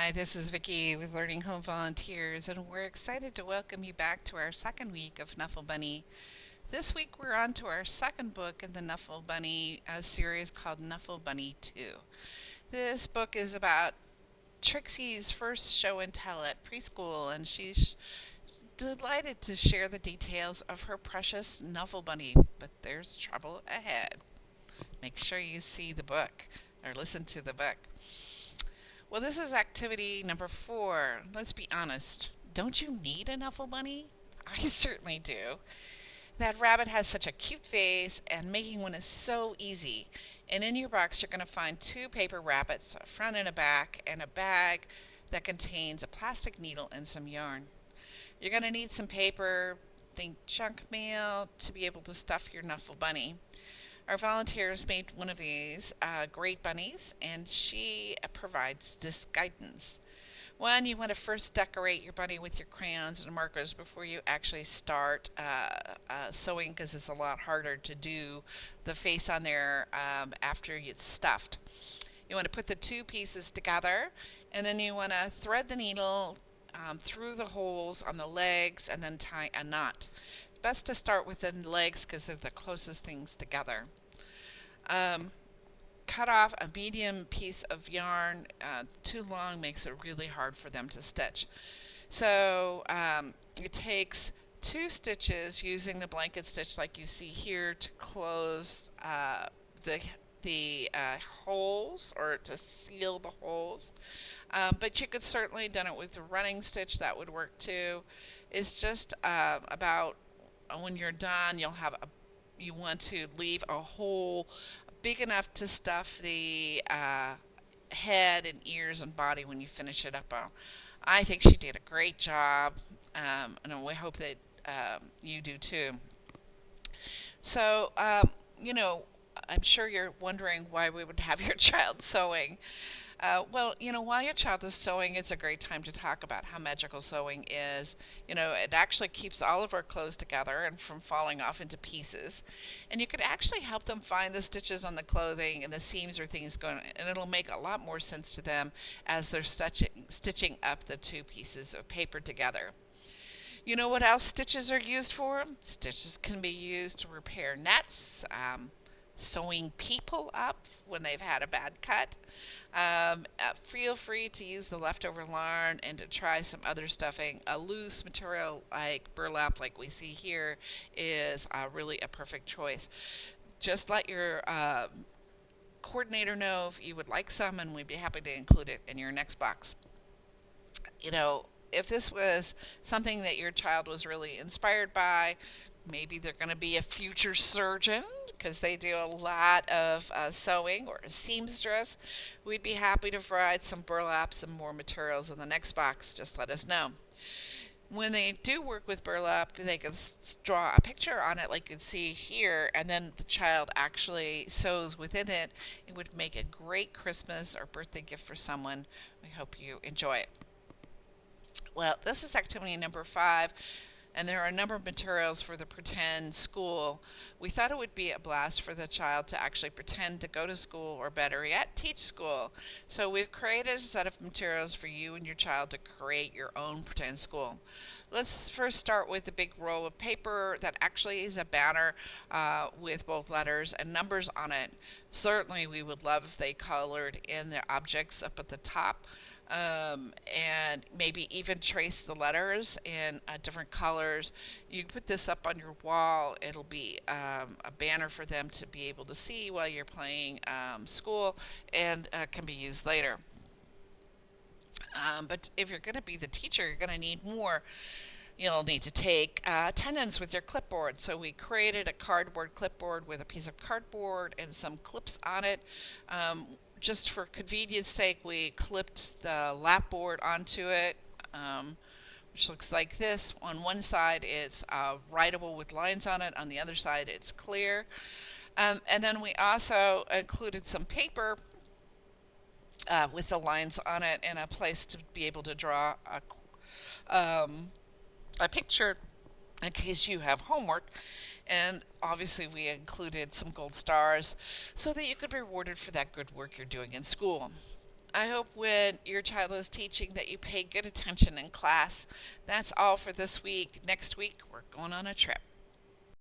Hi, this is Vicki with Learning Home Volunteers, and we're excited to welcome you back to our second week of Knuffle Bunny. This week we're on to our second book in the Knuffle Bunny series called Knuffle Bunny Too. This book is about Trixie's first show and tell at preschool, and she's delighted to share the details of her precious Knuffle Bunny, but there's trouble ahead. Make sure you see the book or listen to the book. Well, this is activity number 4. Let's be honest. Don't you need a Knuffle Bunny? I certainly do. That rabbit has such a cute face, and making one is so easy. And in your box, you're going to find 2 paper rabbits, a front and a back, and a bag that contains a plastic needle and some yarn. You're going to need some paper, think junk mail, to be able to stuff your Knuffle Bunny. Our volunteers made one of these great bunnies, and she provides this guidance. One, you want to first decorate your bunny with your crayons and markers before you actually start sewing, because it's a lot harder to do the face on there after it's stuffed. You want to put the 2 pieces together, and then you want to thread the needle through the holes on the legs and then tie a knot. It's best to start with the legs because they're the closest things together. Um, Cut off a medium piece of yarn. Too long makes it really hard for them to stitch. So it takes 2 stitches using the blanket stitch like you see here to close the holes, or to seal the holes. But you could certainly have done it with a running stitch. That would work too. It's just about when you're done, you want to leave a hole big enough to stuff the head and ears and body when you finish it up. I think she did a great job, and we hope that you do too. So, I'm sure you're wondering why we would have your child sewing. While your child is sewing, it's a great time to talk about how magical sewing is. It actually keeps all of our clothes together and from falling off into pieces. And you could actually help them find the stitches on the clothing and the seams or things going, and it'll make a lot more sense to them as they're stitching up the 2 pieces of paper together. You know what else stitches are used for? Stitches can be used to repair nets, sewing people up when they've had a bad cut. Feel free to use the leftover yarn and to try some other stuffing. A loose material like burlap, like we see here, is really a perfect choice. Just let your coordinator know if you would like some, and we'd be happy to include it in your next box. If this was something that your child was really inspired by, maybe they're going to be a future surgeon because they do a lot of sewing, or a seamstress. We'd be happy to provide some burlaps and more materials in the next box. Just let us know. When they do work with burlap, they can draw a picture on it like you can see here, and then the child actually sews within it. It would make a great Christmas or birthday gift for someone. We hope you enjoy it. Well, this is activity number 5, and there are a number of materials for the pretend school. We thought it would be a blast for the child to actually pretend to go to school, or better yet, teach school. So we've created a set of materials for you and your child to create your own pretend school. Let's first start with a big roll of paper that actually is a banner with both letters and numbers on it. Certainly, we would love if they colored in the objects up at the top, and maybe even trace the letters in different colors. You can put this up on your wall. It'll be a banner for them to be able to see while you're playing school, and can be used later. But if you're going to be the teacher, you're going to need more. You'll need to take attendance with your clipboard. So we created a cardboard clipboard with a piece of cardboard and some clips on it. Just for convenience sake, we clipped the lapboard onto it, which looks like this. On one side, it's writable with lines on it. On the other side, it's clear. And then we also included some paper with the lines on it, and a place to be able to draw a picture in case you have homework. And obviously, we included some gold stars so that you could be rewarded for that good work you're doing in school. I hope when your child is teaching that you pay good attention in class. That's all for this week. Next week, we're going on a trip.